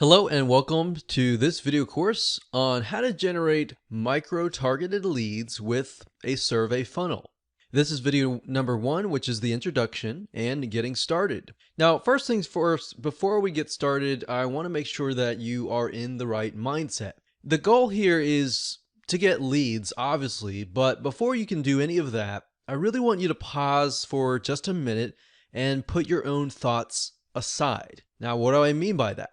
Hello and welcome to this video course on how to generate micro-targeted leads with a survey funnel. This is video number 1, which is the introduction and getting started. Now, first things first, before we get started, I want to make sure that you are in the right mindset. The goal here is to get leads, obviously, but before you can do any of that, I really want you to pause for just a minute and put your own thoughts aside. Now, what do I mean by that?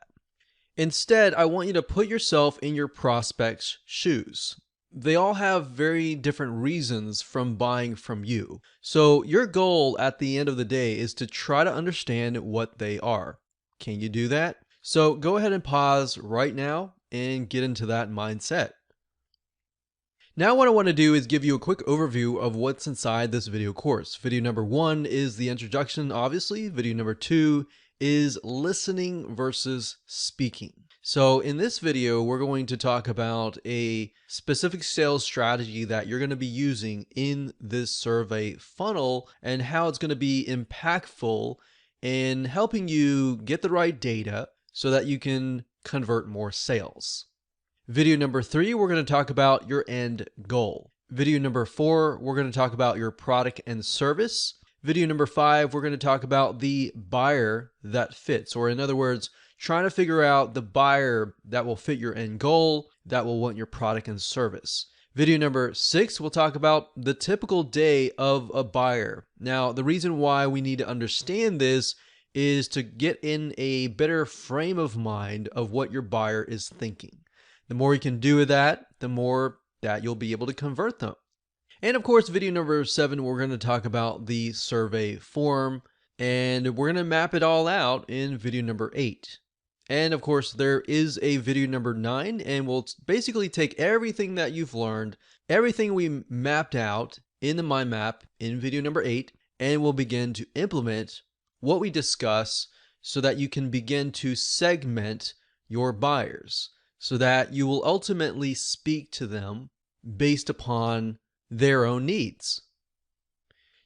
Instead, I want you to put yourself in your prospect's shoes. They all have very different reasons from buying from you. So your goal at the end of the day is to try to understand what they are. Can you do that? So go ahead and pause right now and get into that mindset. Now what I want to do is give you a quick overview of what's inside this video course. Video number 1 is the introduction, obviously. Video number 2 is listening versus speaking. So in this video, we're going to talk about a specific sales strategy that you're going to be using in this survey funnel and how it's going to be impactful in helping you get the right data so that you can convert more sales. Video number 3, we're going to talk about your end goal. Video number 4, we're going to talk about your product and service. Video number 5, we're going to talk about the buyer that fits, or in other words, trying to figure out the buyer that will fit your end goal, that will want your product and service. Video number 6, we'll talk about the typical day of a buyer. Now, the reason why we need to understand this is to get in a better frame of mind of what your buyer is thinking. The more you can do with that, the more that you'll be able to convert them. And of course, video number 7, we're going to talk about the survey form, and we're going to map it all out in video number 8. And of course, there is a video number 9, and we'll basically take everything that you've learned, everything we mapped out in the mind map in video number 8, and we'll begin to implement what we discuss so that you can begin to segment your buyers, so that you will ultimately speak to them based upon their own needs.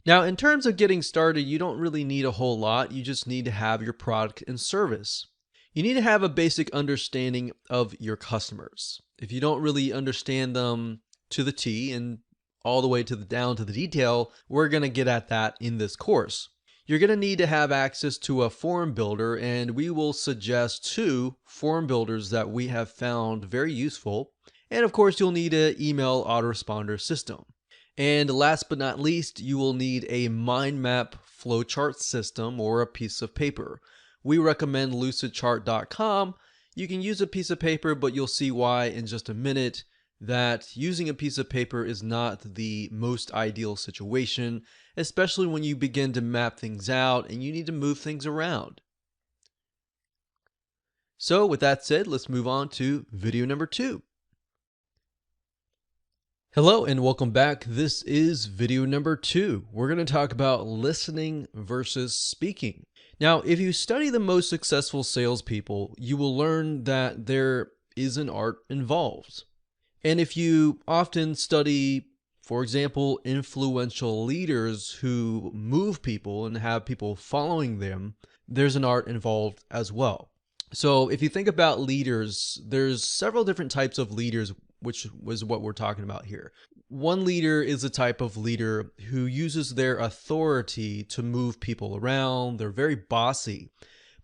Now, in terms of getting started, you don't really need a whole lot. You just need to have your product and service. You need to have a basic understanding of your customers. If you don't really understand them to the T and all the way down to the detail, we're going to get at that in this course. You're going to need to have access to a form builder, and we will suggest 2 form builders that we have found very useful. And of course, you'll need an email autoresponder system. And last but not least, you will need a mind map flowchart system or a piece of paper. We recommend lucidchart.com. You can use a piece of paper, but you'll see why in just a minute that using a piece of paper is not the most ideal situation, especially when you begin to map things out and you need to move things around. So with that said, let's move on to video number 2. Hello and welcome back. This is video number 2. We're going to talk about listening versus speaking. Now, if you study the most successful salespeople, you will learn that there is an art involved. And if you often study, for example, influential leaders who move people and have people following them, there's an art involved as well. So if you think about leaders, there's several different types of leaders, which was what we're talking about here. One leader is a type of leader who uses their authority to move people around. They're very bossy.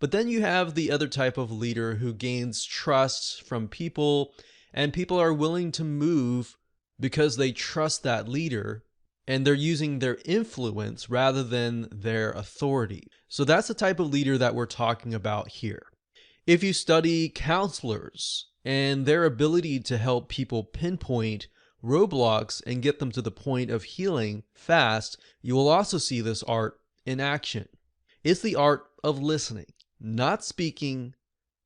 But then you have the other type of leader who gains trust from people, and people are willing to move because they trust that leader, and they're using their influence rather than their authority. So that's the type of leader that we're talking about here. If you study counselors and their ability to help people pinpoint roadblocks and get them to the point of healing fast, you will also see this art in action. It's the art of listening, not speaking,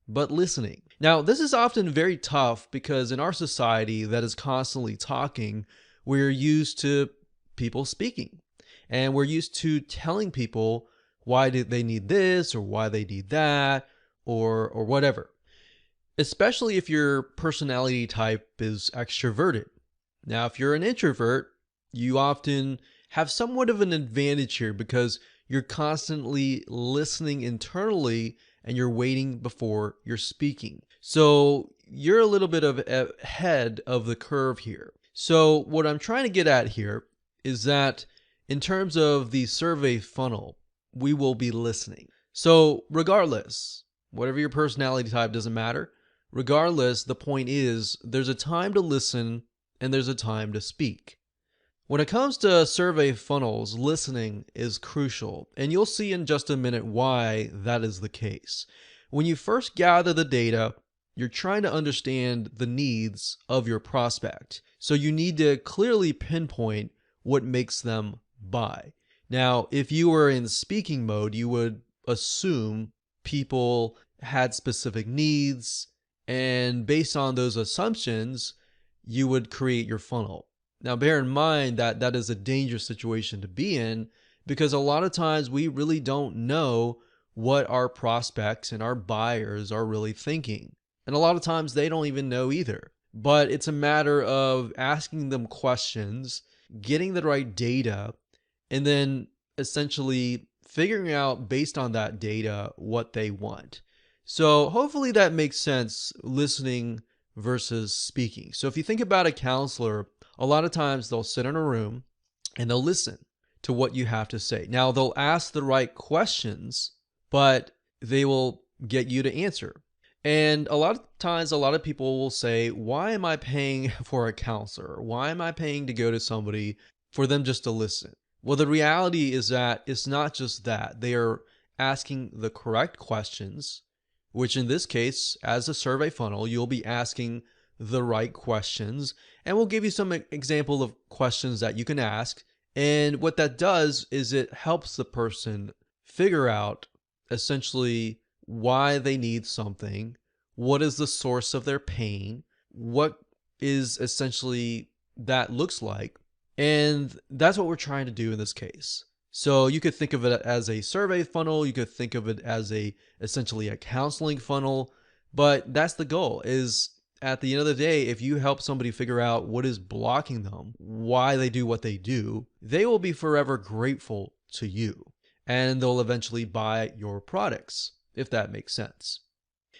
but listening. Now, this is often very tough because in our society that is constantly talking, we're used to people speaking, and we're used to telling people why did they need this or why they need that or whatever. Especially if your personality type is extroverted. Now, if you're an introvert, you often have somewhat of an advantage here because you're constantly listening internally and you're waiting before you're speaking. So you're a little bit of ahead of the curve here. So what I'm trying to get at here is that in terms of the survey funnel, we will be listening. So regardless, whatever your personality type, doesn't matter. Regardless, the point is there's a time to listen and there's a time to speak. When it comes to survey funnels, listening is crucial, and you'll see in just a minute why that is the case. When you first gather the data, you're trying to understand the needs of your prospect. So you need to clearly pinpoint what makes them buy. Now, if you were in speaking mode, you would assume people had specific needs, and based on those assumptions, you would create your funnel. Now, bear in mind that that is a dangerous situation to be in, because a lot of times we really don't know what our prospects and our buyers are really thinking. And a lot of times they don't even know either. But it's a matter of asking them questions, getting the right data, and then essentially figuring out based on that data what they want. So hopefully that makes sense, listening versus speaking. So if you think about a counselor, a lot of times they'll sit in a room and they'll listen to what you have to say. Now, they'll ask the right questions, but they will get you to answer. And a lot of times, a lot of people will say, why am I paying for a counselor? Why am I paying to go to somebody for them just to listen? Well, the reality is that it's not just that. They are asking the correct questions, which in this case, as a survey funnel, you'll be asking the right questions. And we'll give you some example of questions that you can ask. And what that does is it helps the person figure out essentially why they need something, what is the source of their pain, what is essentially that looks like. And that's what we're trying to do in this case. So you could think of it as a survey funnel, you could think of it as essentially a counseling funnel, but that's the goal. Is at the end of the day, if you help somebody figure out what is blocking them, why they do what they do, they will be forever grateful to you, and they'll eventually buy your products, if that makes sense.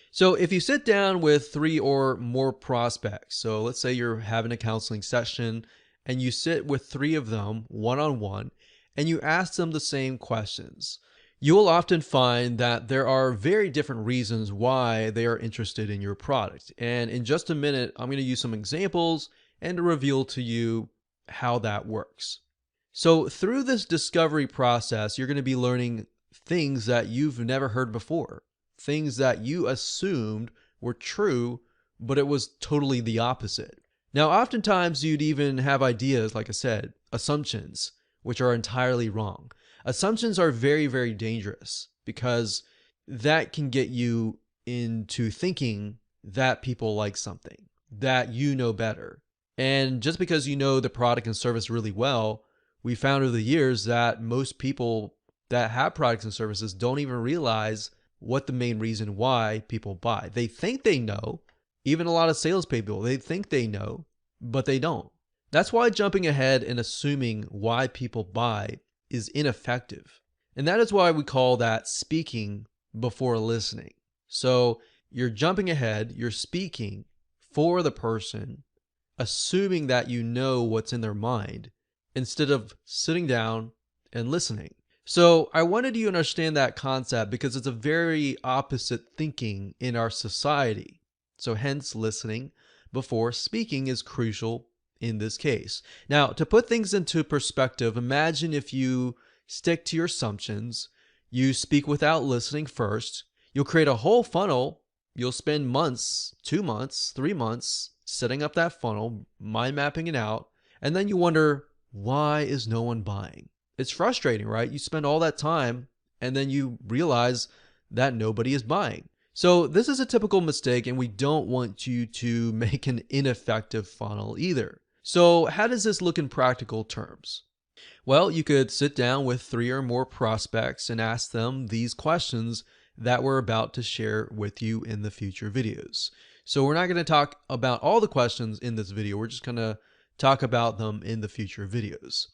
So if you sit down with 3 or more prospects, so let's say you're having a counseling session and you sit with 3 of them one-on-one and you ask them the same questions, you will often find that there are very different reasons why they are interested in your product. And in just a minute, I'm going to use some examples and to reveal to you how that works. So through this discovery process, you're going to be learning things that you've never heard before, things that you assumed were true, but it was totally the opposite. Now, oftentimes you'd even have ideas, like I said, assumptions, which are entirely wrong. Assumptions are very, very dangerous because that can get you into thinking that people like something, that you know better. And just because you know the product and service really well, we found over the years that most people that have products and services don't even realize what the main reason why people buy. They think they know, even a lot of salespeople, they think they know, but they don't. That's why jumping ahead and assuming why people buy is ineffective. And that is why we call that speaking before listening. So you're jumping ahead, you're speaking for the person, assuming that you know what's in their mind, instead of sitting down and listening. So I wanted you to understand that concept because it's a very opposite thinking in our society. So hence listening before speaking is crucial in this case. Now, to put things into perspective, imagine if you stick to your assumptions, you speak without listening first, you'll create a whole funnel, you'll spend months, 2 months, 3 months setting up that funnel, mind mapping it out, and then you wonder, why is no one buying? It's frustrating, right? You spend all that time and then you realize that nobody is buying. So this is a typical mistake, and we don't want you to make an ineffective funnel either. So how does this look in practical terms? Well, you could sit down with 3 or more prospects and ask them these questions that we're about to share with you in the future videos. So we're not going to talk about all the questions in this video. We're just going to talk about them in the future videos.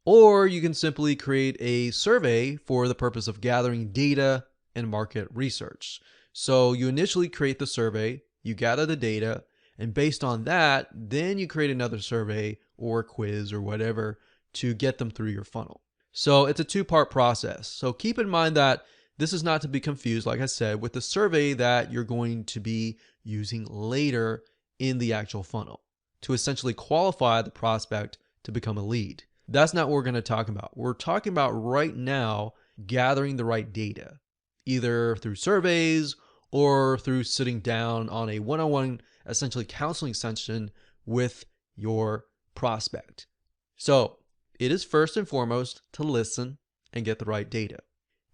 Or you can simply create a survey for the purpose of gathering data and market research. So you initially create the survey, you gather the data, and based on that, then you create another survey or quiz or whatever to get them through your funnel. So it's a two-part process. So keep in mind that this is not to be confused, like I said, with the survey that you're going to be using later in the actual funnel to essentially qualify the prospect to become a lead. That's not what we're going to talk about. We're talking about right now gathering the right data, either through surveys or through sitting down on a one-on-one, essentially counseling session with your prospect. So it is first and foremost to listen and get the right data.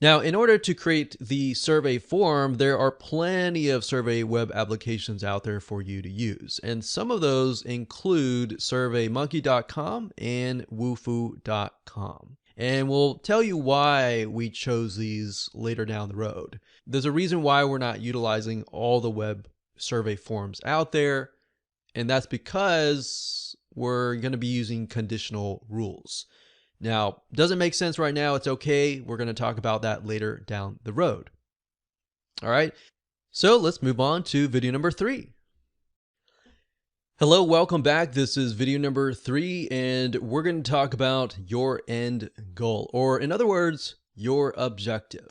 Now, in order to create the survey form, there are plenty of survey web applications out there for you to use. And some of those include surveymonkey.com and wufoo.com. And we'll tell you why we chose these later down the road. There's a reason why we're not utilizing all the web survey forms out there, and that's because we're going to be using conditional rules. Now, doesn't make sense right now. It's okay. We're going to talk about that later down the road. All right. So let's move on to video number 3. Hello, welcome back. This is video number 3, and we're going to talk about your end goal, or in other words, your objective.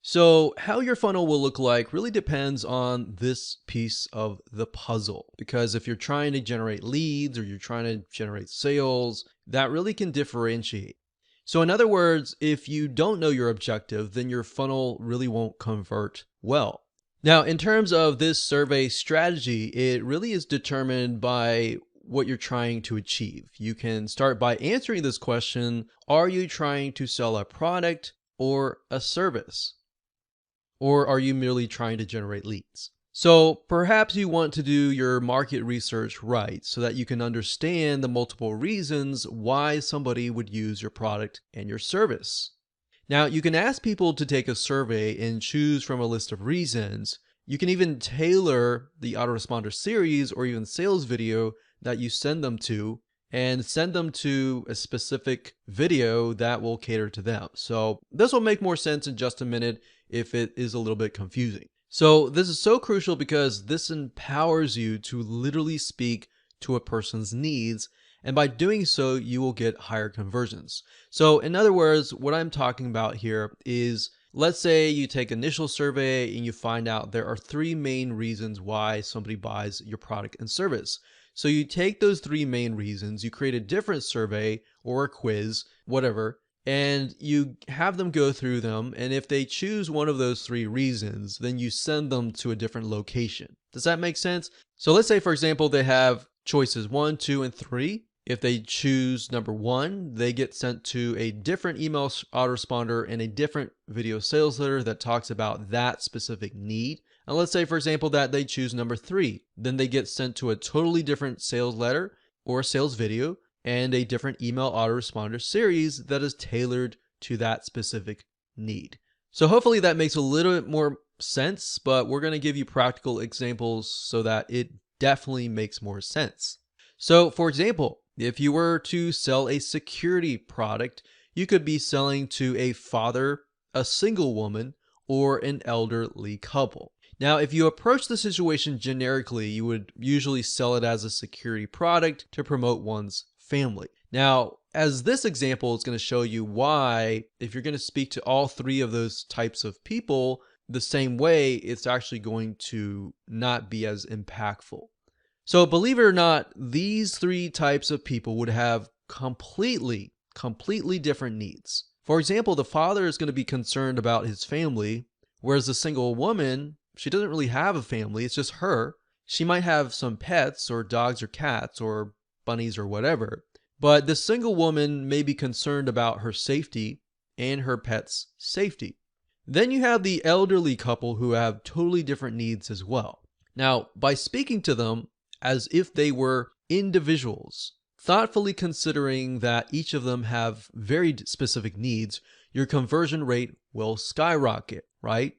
So how your funnel will look like really depends on this piece of the puzzle, because if you're trying to generate leads or you're trying to generate sales, that really can differentiate. So in other words, if you don't know your objective, then your funnel really won't convert well. Now, in terms of this survey strategy, it really is determined by what you're trying to achieve. You can start by answering this question: are you trying to sell a product or a service? Or are you merely trying to generate leads? So perhaps you want to do your market research right so that you can understand the multiple reasons why somebody would use your product and your service. Now, you can ask people to take a survey and choose from a list of reasons. You can even tailor the autoresponder series or even sales video that you send them to, and send them to a specific video that will cater to them. So this will make more sense in just a minute if it is a little bit confusing. So this is so crucial because this empowers you to literally speak to a person's needs, and by doing so, you will get higher conversions. So in other words, what I'm talking about here is, let's say you take initial survey and you find out there are 3 main reasons why somebody buys your product and service. So you take those 3 main reasons, you create a different survey or a quiz, whatever, and you have them go through them. And if they choose one of those 3 reasons, then you send them to a different location. Does that make sense? So let's say, for example, they have choices 1, 2, and 3. If they choose number 1, they get sent to a different email autoresponder and a different video sales letter that talks about that specific need. And let's say, for example, that they choose number 3, then they get sent to a totally different sales letter or sales video and a different email autoresponder series that is tailored to that specific need. So hopefully that makes a little bit more sense, but we're going to give you practical examples so that it definitely makes more sense. So for example, if you were to sell a security product, you could be selling to a father, a single woman, or an elderly couple. Now, if you approach the situation generically, you would usually sell it as a security product to promote one's family. Now, as this example is going to show you why, if you're going to speak to all 3 of those types of people the same way, it's actually going to not be as impactful. So believe it or not, these 3 types of people would have completely different needs. For example, the father is going to be concerned about his family, whereas the single woman, she doesn't really have a family, it's just her. She might have some pets or dogs or cats or bunnies or whatever, but the single woman may be concerned about her safety and her pet's safety. Then you have the elderly couple who have totally different needs as well. Now, by speaking to them as if they were individuals, thoughtfully considering that each of them have very specific needs, your conversion rate will skyrocket, right?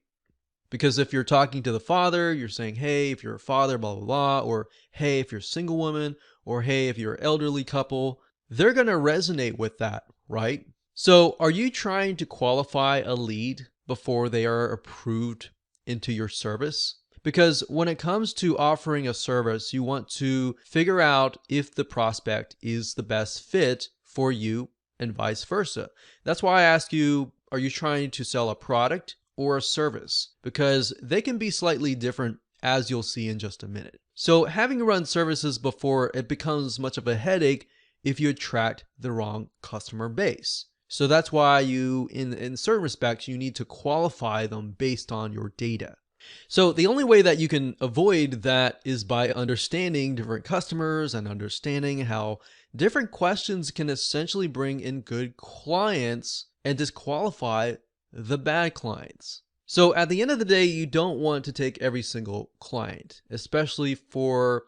Because if you're talking to the father, you're saying, hey, if you're a father, blah, blah, blah, or hey, if you're a single woman, or hey, if you're an elderly couple, they're going to resonate with that, right? So are you trying to qualify a lead before they are approved into your service. Because when it comes to offering a service, you want to figure out if the prospect is the best fit for you and vice versa. That's why I ask you, are you trying to sell a product or a service? Because they can be slightly different, as you'll see in just a minute. So having run services before, it becomes much of a headache if you attract the wrong customer base. So that's why you, in certain respects, you need to qualify them based on your data. So the only way that you can avoid that is by understanding different customers and understanding how different questions can essentially bring in good clients and disqualify the bad clients. So at the end of the day, you don't want to take every single client, especially for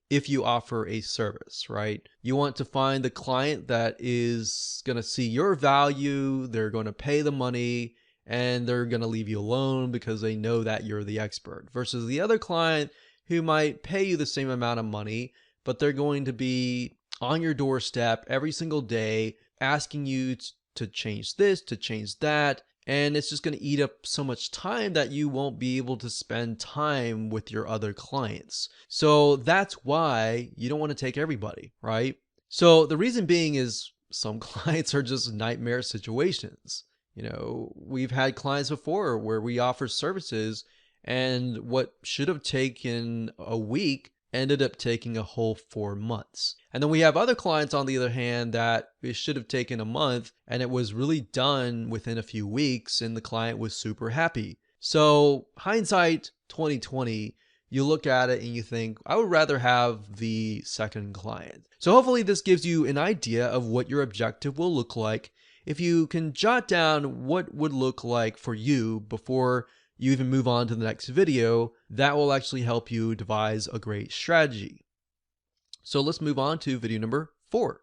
if you offer a service, right? You want to find the client that is going to see your value, they're going to pay the money, and they're going to leave you alone because they know that you're the expert, versus the other client who might pay you the same amount of money, but they're going to be on your doorstep every single day asking you to change this, to change that, and it's just going to eat up so much time that you won't be able to spend time with your other clients. So that's why you don't want to take everybody, right? So the reason being is some clients are just nightmare situations. You know, we've had clients before where we offer services and what should have taken a week ended up taking a whole 4 months. And then we have other clients, on the other hand, that it should have taken a month and it was really done within a few weeks and the client was super happy. So hindsight 2020, you look at it and you think, I would rather have the second client. So hopefully this gives you an idea of what your objective will look like. If you can jot down what would look like for you before you even move on to the next video, that will actually help you devise a great strategy. So let's move on to video number 4.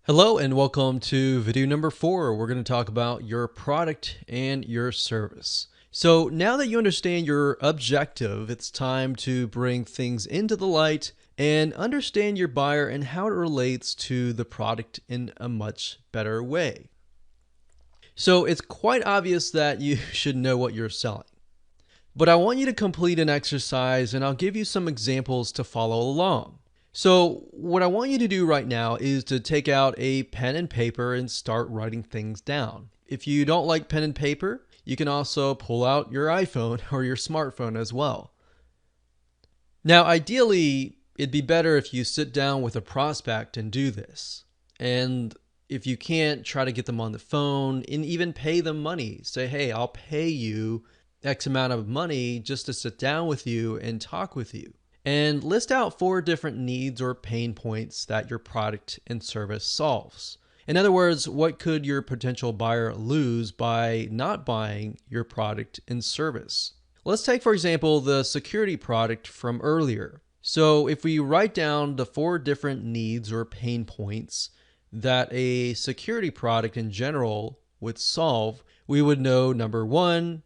Hello and welcome to video number 4. We're going to talk about your product and your service. So now that you understand your objective, it's time to bring things into the light and understand your buyer and how it relates to the product in a much better way. So it's quite obvious that you should know what you're selling. But I want you to complete an exercise and I'll give you some examples to follow along. So what I want you to do right now is to take out a pen and paper and start writing things down. If you don't like pen and paper, you can also pull out your iPhone or your smartphone as well. Now, ideally, it'd be better if you sit down with a prospect and do this. And if you can't, try to get them on the phone and even pay them money. Say, hey, I'll pay you X amount of money just to sit down with you and talk with you. And list out 4 different needs or pain points that your product and service solves. In other words, what could your potential buyer lose by not buying your product and service? Let's take, for example, the security product from earlier. So if we write down the 4 different needs or pain points that a security product in general would solve, we would know number 1,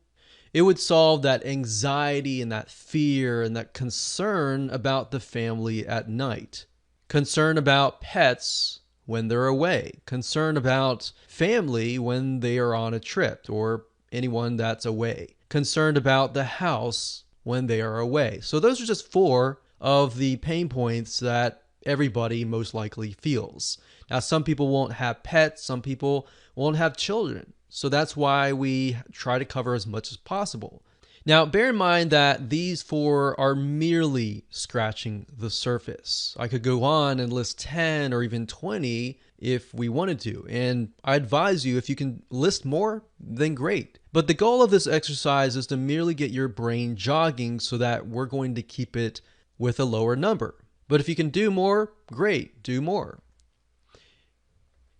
it would solve that anxiety and that fear and that concern about the family at night. Concern about pets when they're away. Concern about family when they are on a trip or anyone that's away. Concerned about the house when they are away. So those are just 4 of the pain points that everybody most likely feels. Now, some people won't have pets, some people won't have children. So that's why we try to cover as much as possible. Now, bear in mind that these 4 are merely scratching the surface. I could go on and list 10 or even 20 if we wanted to. And I advise you, if you can list more, then great. But the goal of this exercise is to merely get your brain jogging so that we're going to keep it with a lower number. But if you can do more, great, do more.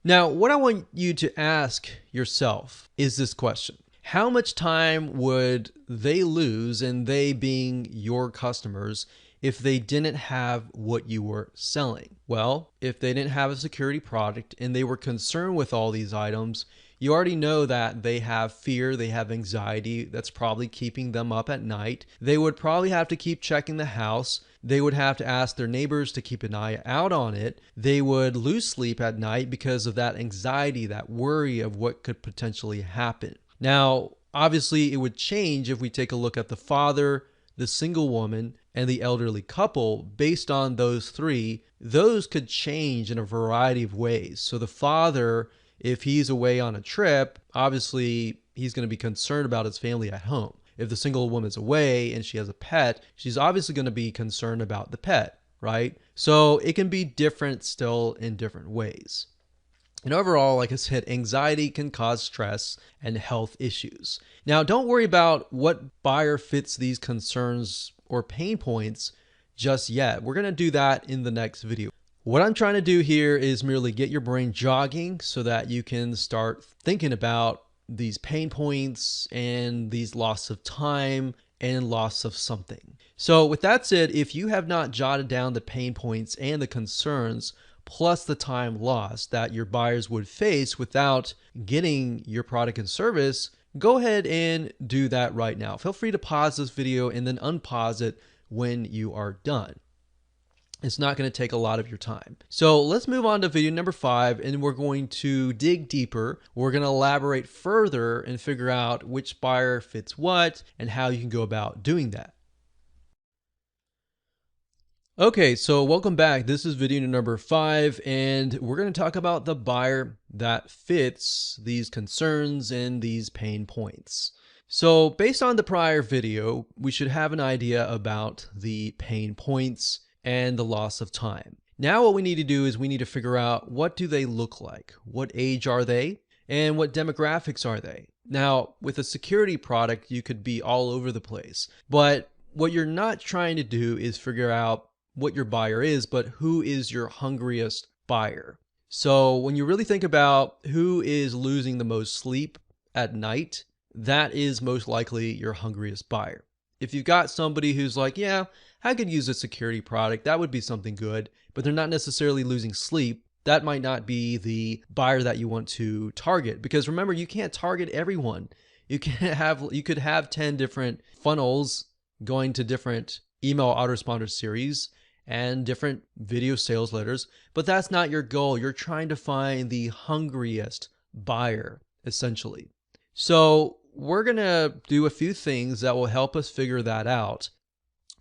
Now, what I want you to ask yourself is this question. How much time would they lose, and they being your customers, if they didn't have what you were selling? Well, if they didn't have a security product and they were concerned with all these items, you already know that they have fear, they have anxiety that's probably keeping them up at night. They would probably have to keep checking the house. They would have to ask their neighbors to keep an eye out on it. They would lose sleep at night because of that anxiety, that worry of what could potentially happen. Now, obviously, it would change if we take a look at the father, the single woman, and the elderly couple. Based on those three, those could change in a variety of ways. So the father, if he's away on a trip, obviously he's going to be concerned about his family at home. If the single woman's away and she has a pet, she's obviously going to be concerned about the pet, right? So it can be different still in different ways. And overall, like I said, anxiety can cause stress and health issues. Now, don't worry about what buyer fits these concerns or pain points just yet. We're going to do that in the next video. What I'm trying to do here is merely get your brain jogging so that you can start thinking about these pain points and these loss of time and loss of something. So with that said, if you have not jotted down the pain points and the concerns, plus the time lost that your buyers would face without getting your product and service, go ahead and do that right now. Feel free to pause this video and then unpause it when you are done. It's not going to take a lot of your time. So let's move on to video number 5, and we're going to dig deeper. We're going to elaborate further and figure out which buyer fits what and how you can go about doing that. Okay, so welcome back. This is video number 5, and we're going to talk about the buyer that fits these concerns and these pain points. So based on the prior video, we should have an idea about the pain points and the loss of time. Now what we need to do is we need to figure out, what do they look like? What age are they? And what demographics are they? Now, with a security product, you could be all over the place. But what you're not trying to do is figure out what your buyer is, but who is your hungriest buyer. So when you really think about who is losing the most sleep at night, that is most likely your hungriest buyer. If you've got somebody who's like, yeah, I could use a security product, that would be something good, but they're not necessarily losing sleep, that might not be the buyer that you want to target. Because remember, you can't target everyone. You could have 10 different funnels going to different email autoresponder series and different video sales letters, but that's not your goal. You're trying to find the hungriest buyer, essentially. So we're going to do a few things that will help us figure that out.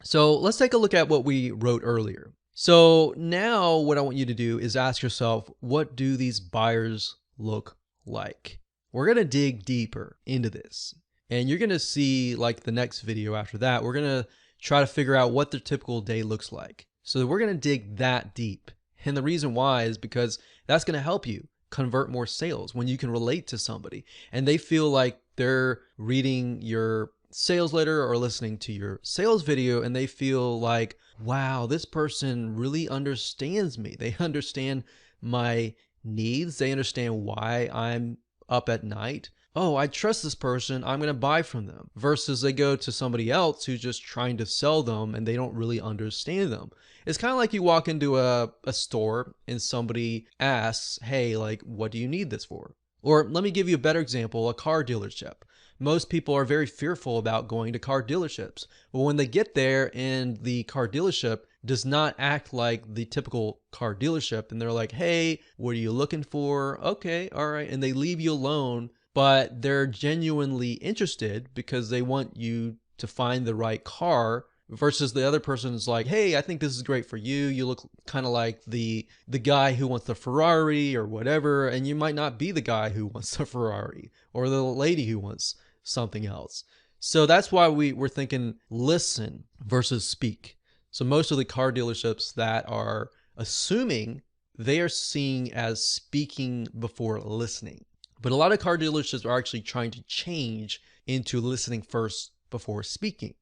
So let's take a look at what we wrote earlier. So now what I want you to do is ask yourself, what do these buyers look like? We're going to dig deeper into this, and you're going to see, like the next video after that, we're going to try to figure out what their typical day looks like. So we're going to dig that deep. And the reason why is because that's going to help you convert more sales when you can relate to somebody and they feel like they're reading your sales letter or listening to your sales video and they feel like, wow, this person really understands me. They understand my needs. They understand why I'm up at night. Oh, I trust this person, I'm going to buy from them. Versus they go to somebody else who's just trying to sell them and they don't really understand them. It's kind of like you walk into a store and somebody asks, hey, like, what do you need this for? Or let me give you a better example, a car dealership. Most people are very fearful about going to car dealerships. But when they get there and the car dealership does not act like the typical car dealership and they're like, hey, what are you looking for? Okay, all right. And they leave you alone, but they're genuinely interested because they want you to find the right car, versus the other person is like, hey, I think this is great for you. You look kind of like the guy who wants the Ferrari or whatever, and you might not be the guy who wants the Ferrari or the lady who wants something else. So that's why we're thinking listen versus speak. So most of the car dealerships that are assuming, they are seeing as speaking before listening. But a lot of car dealerships are actually trying to change into listening first before speaking.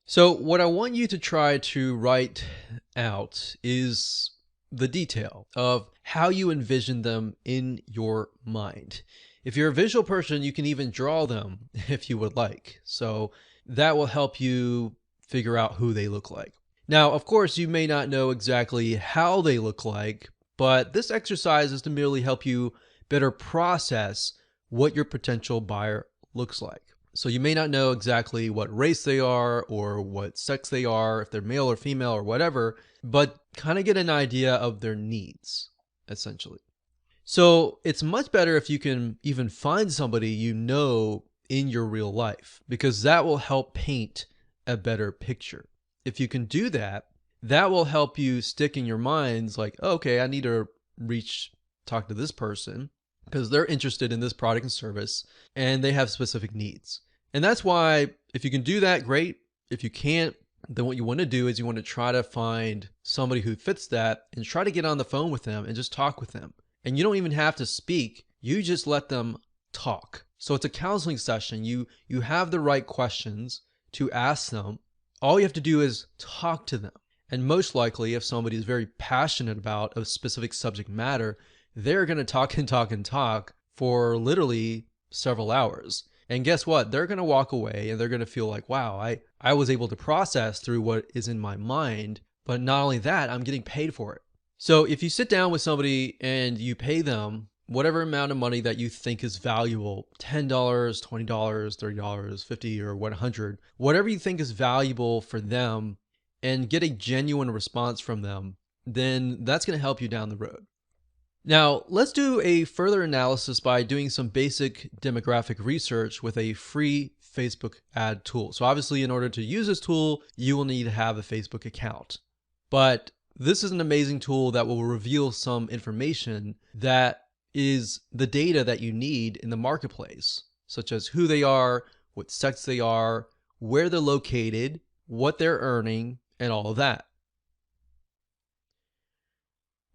So what I want you to try to write out is the detail of how you envision them in your mind. If you're a visual person, you can even draw them if you would like. So that will help you figure out who they look like. Now, of course, you may not know exactly how they look like, but this exercise is to merely help you better process what your potential buyer looks like. So you may not know exactly what race they are or what sex they are, if they're male or female or whatever, but kind of get an idea of their needs, essentially. So it's much better if you can even find somebody you know in your real life, because that will help paint a better picture. If you can do that, that will help you stick in your minds like, oh, okay, I need to talk to this person because they're interested in this product and service and they have specific needs. And that's why if you can do that, great. If you can't, then what you want to do is you want to try to find somebody who fits that and try to get on the phone with them and just talk with them. And you don't even have to speak. You just let them talk. So it's a counseling session. You have the right questions to ask them. All you have to do is talk to them. And most likely, if somebody is very passionate about a specific subject matter, they're going to talk and talk and talk for literally several hours. And guess what? They're going to walk away and they're going to feel like, wow, I was able to process through what is in my mind. But not only that, I'm getting paid for it. So if you sit down with somebody and you pay them whatever amount of money that you think is valuable, $10, $20, $30, $50, or $100, whatever you think is valuable for them, and get a genuine response from them, then that's going to help you down the road. Now, let's do a further analysis by doing some basic demographic research with a free Facebook ad tool. So obviously, in order to use this tool, you will need to have a Facebook account. But this is an amazing tool that will reveal some information that is the data that you need in the marketplace, such as who they are, what sex they are, where they're located, what they're earning, and all of that.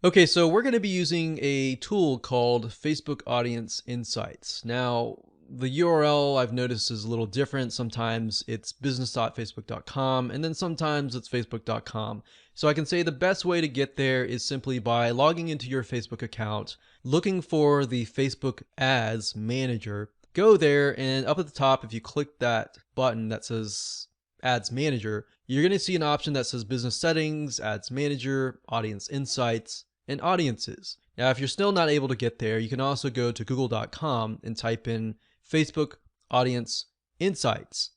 Okay, so we're going to be using a tool called Facebook Audience Insights. Now, the URL I've noticed is a little different. Sometimes it's business.facebook.com, and then sometimes it's facebook.com. So I can say the best way to get there is simply by logging into your Facebook account, looking for the Facebook Ads Manager, go there, and up at the top, if you click that button that says Ads Manager, you're going to see an option that says Business Settings, Ads Manager, Audience Insights, and Audiences. Now, if you're still not able to get there, you can also go to google.com and type in Facebook Audience Insights.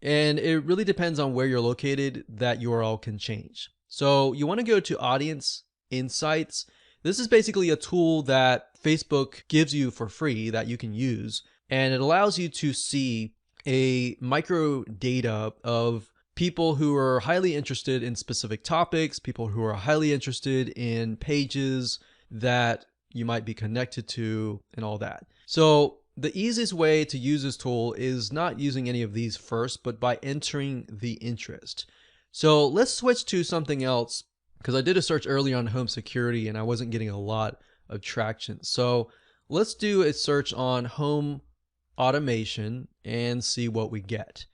And it really depends on where you're located, that URL can change. So you want to go to Audience Insights. This is basically a tool that Facebook gives you for free that you can use. And it allows you to see a micro data of people who are highly interested in specific topics, people who are highly interested in pages that you might be connected to, and all that. So the easiest way to use this tool is not using any of these first, but by entering the interest. So let's switch to something else, because I did a search earlier on home security and I wasn't getting a lot of traction. So let's do a search on home automation and see what we get.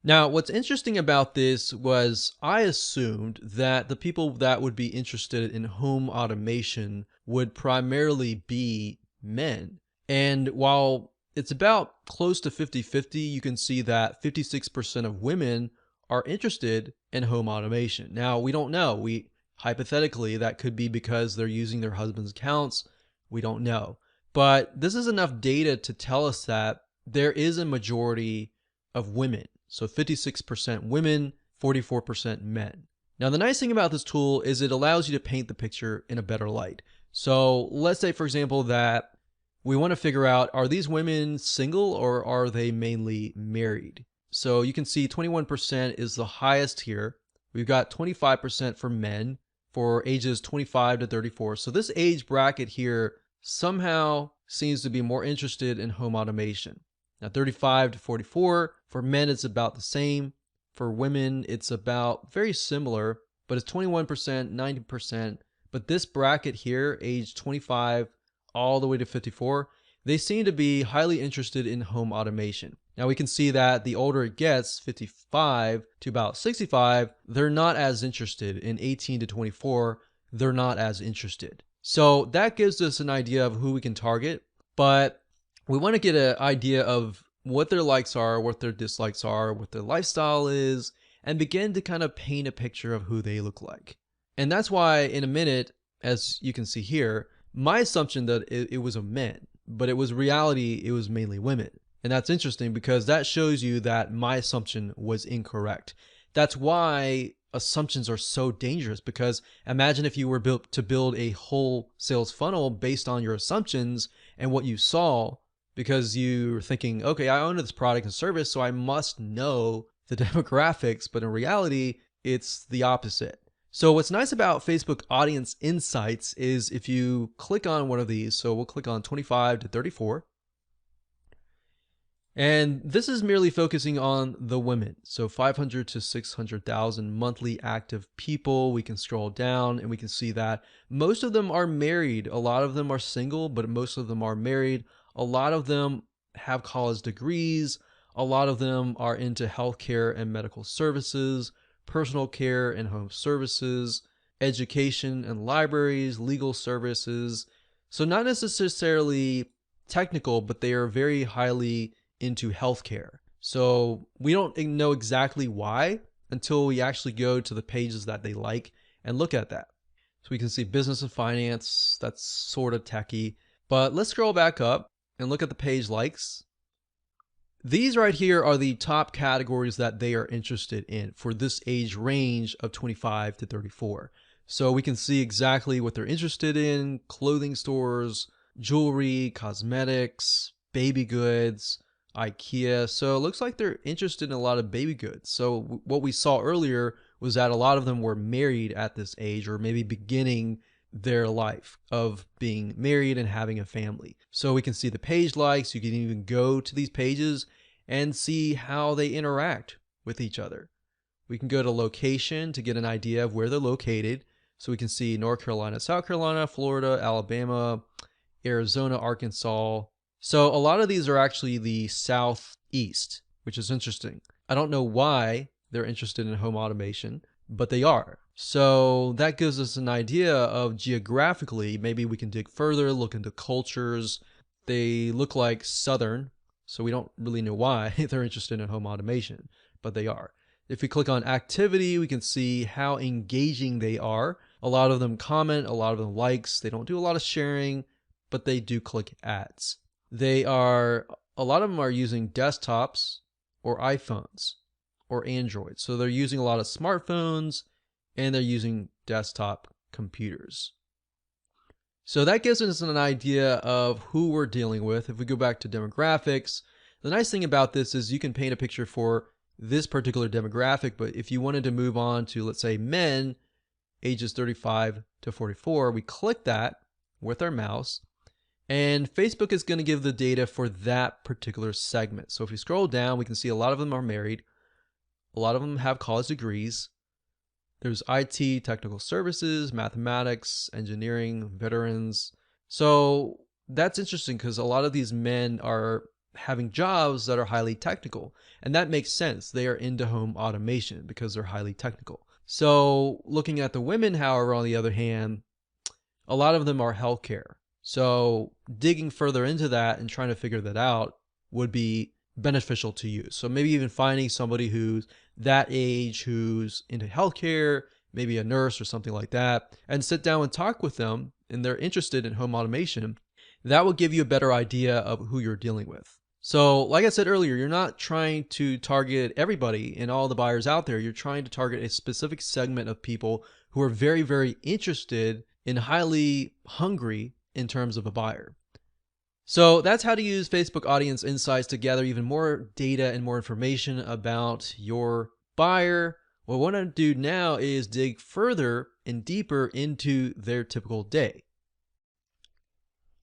Now, what's interesting about this was I assumed that the people that would be interested in home automation would primarily be men. And while it's about close to 50-50, you can see that 56% of women are interested in home automation. Now, we don't know. Hypothetically, that could be because they're using their husband's accounts. We don't know. But this is enough data to tell us that there is a majority of women. So 56% women, 44% men. Now, the nice thing about this tool is it allows you to paint the picture in a better light. So let's say, for example, that we want to figure out, are these women single or are they mainly married? So you can see 21% is the highest here. We've got 25% for men for ages 25 to 34. So this age bracket here somehow seems to be more interested in home automation. Now 35 to 44, for men it's about the same. For women it's about very similar, but it's 21%, 90%. But this bracket here, age 25 all the way to 54, they seem to be highly interested in home automation. Now we can see that the older it gets, 55 to about 65, they're not as interested. In 18 to 24, they're not as interested. So that gives us an idea of who we can target, but we want to get an idea of what their likes are, what their dislikes are, what their lifestyle is, and begin to kind of paint a picture of who they look like. And that's why in a minute, as you can see here, my assumption that it was a men, but it was reality, it was mainly women. And that's interesting because that shows you that my assumption was incorrect. That's why assumptions are so dangerous, because imagine if you were built to build a whole sales funnel based on your assumptions and what you saw, because you're thinking, okay, I own this product and service, so I must know the demographics, but in reality, it's the opposite. So what's nice about Facebook Audience Insights is if you click on one of these, so we'll click on 25 to 34, and this is merely focusing on the women. So 500 to 600,000 monthly active people. We can scroll down and we can see that most of them are married. A lot of them are single, but most of them are married. A lot of them have college degrees. A lot of them are into healthcare and medical services, personal care and home services, education and libraries, legal services. So not necessarily technical, but they are very highly into healthcare. So we don't know exactly why until we actually go to the pages that they like and look at that. So we can see business and finance, that's sort of techie. But let's scroll back up and look at the page likes. These right here are the top categories that they are interested in for this age range of 25 to 34. So we can see exactly what they're interested in: clothing stores, jewelry, cosmetics, baby goods, IKEA. So it looks like they're interested in a lot of baby goods. So what we saw earlier was that a lot of them were married at this age, or maybe beginning their life of being married and having a family. So we can see the page likes. You can even go to these pages and see how they interact with each other. We can go to location to get an idea of where they're located. So we can see North Carolina, South Carolina, Florida, Alabama, Arizona, Arkansas. So a lot of these are actually the southeast, which is interesting. I don't know why they're interested in home automation, but they are. So that gives us an idea of geographically, maybe we can dig further, look into cultures. They look like Southern, so we don't really know why they're interested in home automation, but they are. If we click on activity, we can see how engaging they are. A lot of them comment, a lot of them likes. They don't do a lot of sharing, but they do click ads. A lot of them are using desktops or iPhones or Android. So they're using a lot of smartphones and they're using desktop computers. So that gives us an idea of who we're dealing with. If we go back to demographics, the nice thing about this is you can paint a picture for this particular demographic, but if you wanted to move on to, let's say, men ages 35 to 44, we click that with our mouse, and Facebook is going to give the data for that particular segment. So if we scroll down, we can see a lot of them are married. A lot of them have college degrees. There's IT, technical services, mathematics, engineering, veterans. So that's interesting because a lot of these men are having jobs that are highly technical. And that makes sense. They are into home automation because they're highly technical. So looking at the women, however, on the other hand, a lot of them are healthcare. So digging further into that and trying to figure that out would be beneficial to you. So maybe even finding somebody who's that age, who's into healthcare, maybe a nurse or something like that, and sit down and talk with them, and they're interested in home automation. That will give you a better idea of who you're dealing with. So like I said earlier, you're not trying to target everybody and all the buyers out there. You're trying to target a specific segment of people who are very, very interested and highly hungry in terms of a buyer. So that's how to use Facebook Audience Insights to gather even more data and more information about your buyer. What I want to do now is dig further and deeper into their typical day.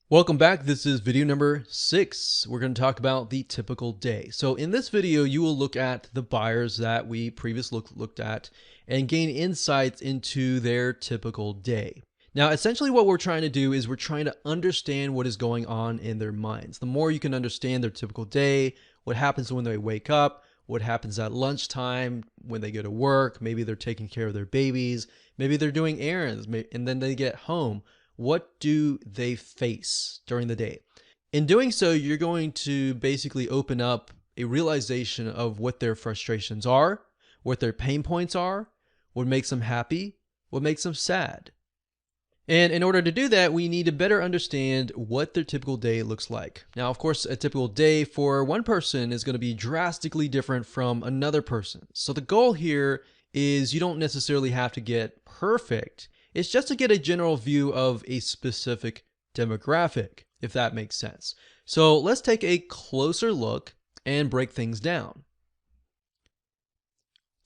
Welcome back. This is video number 6. We're going to talk about the typical day. So in this video, you will look at the buyers that we previously looked at and gain insights into their typical day. Now, essentially what we're trying to do is we're trying to understand what is going on in their minds. The more you can understand their typical day, what happens when they wake up, what happens at lunchtime, when they go to work, maybe they're taking care of their babies, maybe they're doing errands, and then they get home. What do they face during the day? In doing so, you're going to basically open up a realization of what their frustrations are, what their pain points are, what makes them happy, what makes them sad. And in order to do that, we need to better understand what their typical day looks like. Now, of course, a typical day for one person is going to be drastically different from another person. So the goal here is you don't necessarily have to get perfect. It's just to get a general view of a specific demographic, if that makes sense. So let's take a closer look and break things down.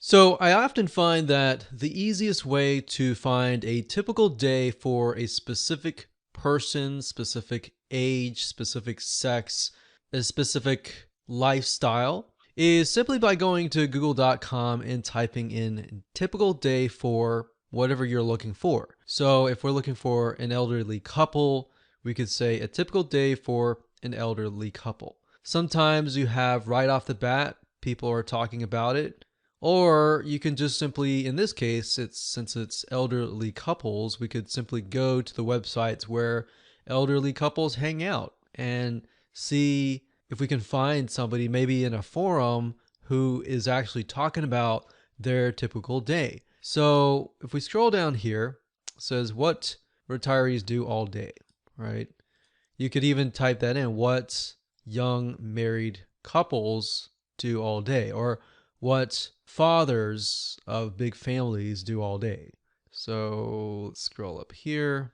So I often find that the easiest way to find a typical day for a specific person, specific age, specific sex, a specific lifestyle is simply by going to google.com and typing in typical day for whatever you're looking for. So if we're looking for an elderly couple, we could say a typical day for an elderly couple. Sometimes you have right off the bat, people are talking about it. Or you can just simply, in this case, since it's elderly couples, we could simply go to the websites where elderly couples hang out and see if we can find somebody maybe in a forum who is actually talking about their typical day. So if we scroll down here, it says what retirees do all day, right? You could even type that in, what young married couples do all day, or what fathers of big families do all day. So let's scroll up here.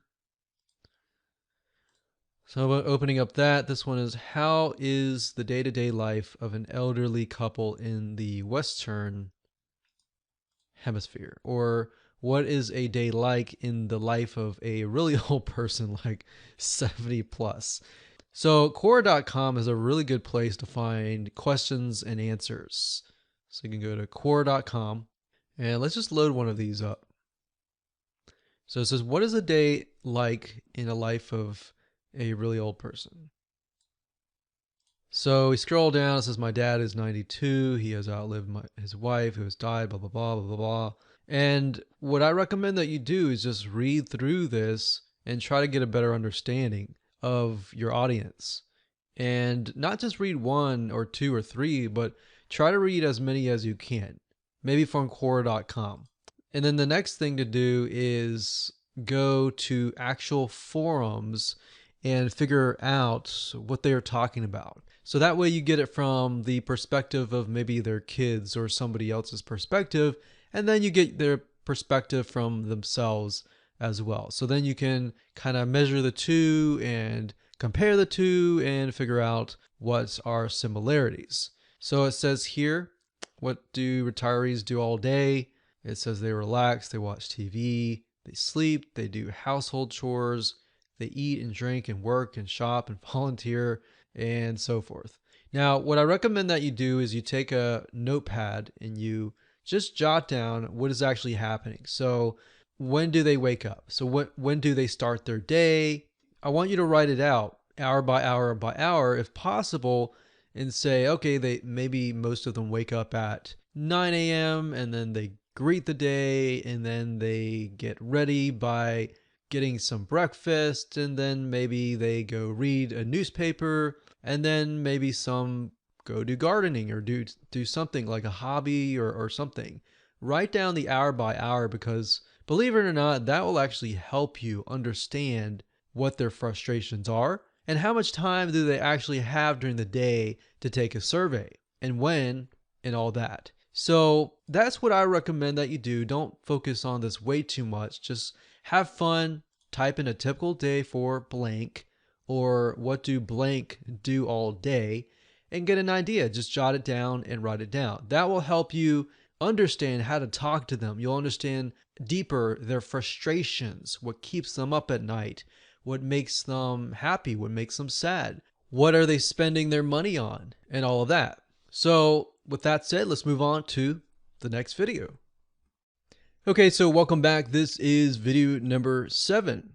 So opening up that, this one is how is the day-to-day life of an elderly couple in the Western Hemisphere? Or what is a day like in the life of a really old person like 70 plus? So Quora.com is a really good place to find questions and answers. So you can go to Quora.com and let's just load one of these up. So it says, what is a day like in a life of a really old person? So we scroll down, it says my dad is 92, he has outlived his wife who has died, blah, blah, blah, blah, blah, blah. And what I recommend that you do is just read through this and try to get a better understanding of your audience. And not just read one or two or three, but try to read as many as you can, maybe from Quora.com. And then the next thing to do is go to actual forums and figure out what they are talking about. So that way you get it from the perspective of maybe their kids or somebody else's perspective, and then you get their perspective from themselves as well. So then you can kind of measure the two and compare the two and figure out what are similarities. So it says here, what do retirees do all day? It says they relax, they watch TV, they sleep, they do household chores, they eat and drink and work and shop and volunteer and so forth. Now, what I recommend that you do is you take a notepad and you just jot down what is actually happening. So when do they wake up? So when do they start their day? I want you to write it out hour by hour by hour if possible and say, okay, maybe most of them wake up at 9 a.m. and then they greet the day and then they get ready by getting some breakfast and then maybe they go read a newspaper and then maybe some go do gardening or do something like a hobby or something. Write down the hour by hour because believe it or not, that will actually help you understand what their frustrations are and how much time do they actually have during the day to take a survey and when and all that. So that's what I recommend that you do. Don't focus on this way too much. Just have fun. Type in a typical day for blank or what do blank do all day and get an idea. Just jot it down and write it down. That will help you understand how to talk to them. You'll understand deeper their frustrations, what keeps them up at night, what makes them happy, what makes them sad, what are they spending their money on, and all of that. So with that said, let's move on to the next video. Okay, so welcome back. This is video number 7.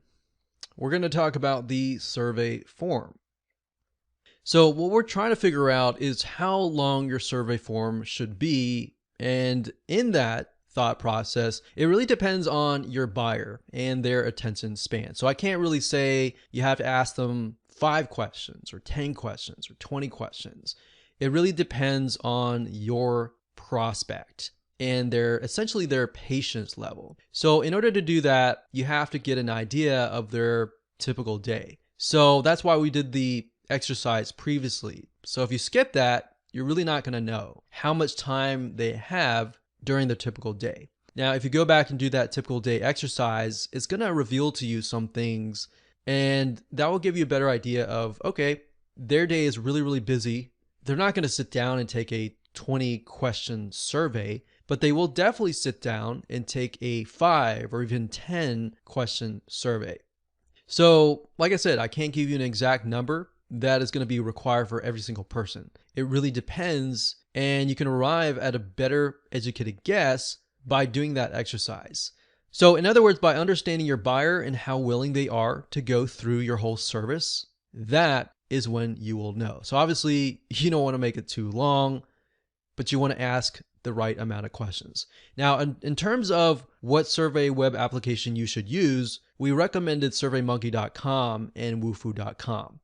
We're going to talk about the survey form. So what we're trying to figure out is how long your survey form should be. And in that thought process, it really depends on your buyer and their attention span. So I can't really say you have to ask them 5 questions or 10 questions or 20 questions. It really depends on your prospect and essentially their patience level. So in order to do that, you have to get an idea of their typical day. So that's why we did the exercise previously. So if you skip that, you're really not going to know how much time they have during their typical day. Now, if you go back and do that typical day exercise, it's going to reveal to you some things, and that will give you a better idea of, okay, their day is really, really busy. They're not going to sit down and take a 20-question survey, but they will definitely sit down and take a 5 or even 10-question survey. So, like I said, I can't give you an exact number that is going to be required for every single person. It really depends, and you can arrive at a better educated guess by doing that exercise. So in other words, by understanding your buyer and how willing they are to go through your whole service, that is when you will know. So obviously you don't want to make it too long, but you want to ask the right amount of questions. Now, in terms of what survey web application you should use, we recommended SurveyMonkey.com and Wufoo.com.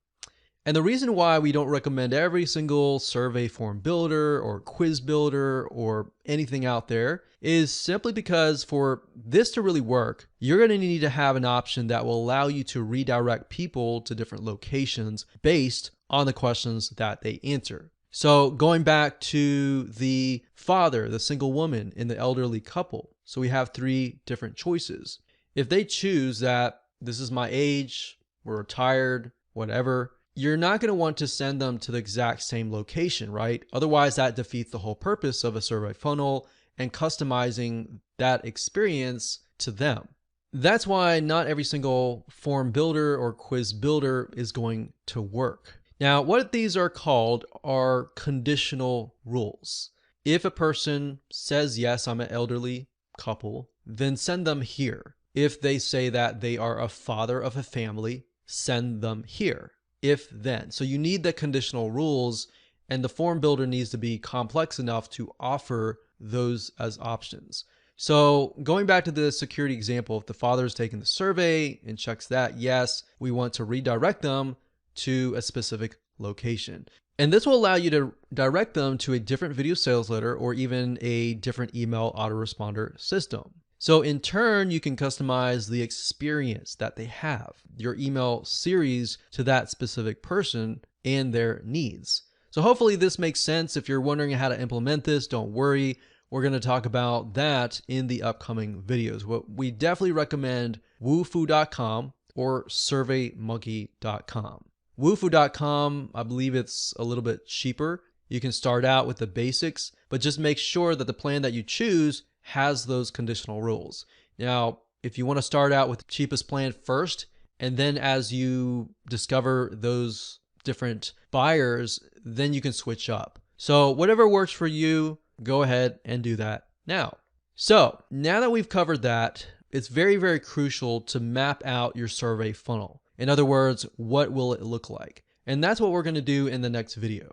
And the reason why we don't recommend every single survey form builder or quiz builder or anything out there is simply because for this to really work, you're going to need to have an option that will allow you to redirect people to different locations based on the questions that they answer. So going back to the father, the single woman, and the elderly couple. So we have 3 different choices. If they choose that this is my age, we're retired, whatever, you're not going to want to send them to the exact same location, right? Otherwise, that defeats the whole purpose of a survey funnel and customizing that experience to them. That's why not every single form builder or quiz builder is going to work. Now, what these are called are conditional rules. If a person says, yes, I'm an elderly couple, then send them here. If they say that they are a father of a family, send them here. If then. So you need the conditional rules, and the form builder needs to be complex enough to offer those as options. So going back to the security example, if the father is taking the survey and checks that, yes, we want to redirect them to a specific location. And this will allow you to direct them to a different video sales letter or even a different email autoresponder system. So in turn, you can customize the experience that they have, your email series to that specific person and their needs. So hopefully this makes sense. If you're wondering how to implement this, don't worry. We're going to talk about that in the upcoming videos. What we definitely recommend Wufoo.com or SurveyMonkey.com. Wufoo.com, I believe it's a little bit cheaper. You can start out with the basics, but just make sure that the plan that you choose has those conditional rules. Now, if you want to start out with the cheapest plan first, and then as you discover those different buyers, then you can switch up. So whatever works for you, go ahead and do that now. So now that we've covered that, it's very, very crucial to map out your survey funnel. In other words, what will it look like? And that's what we're going to do in the next video.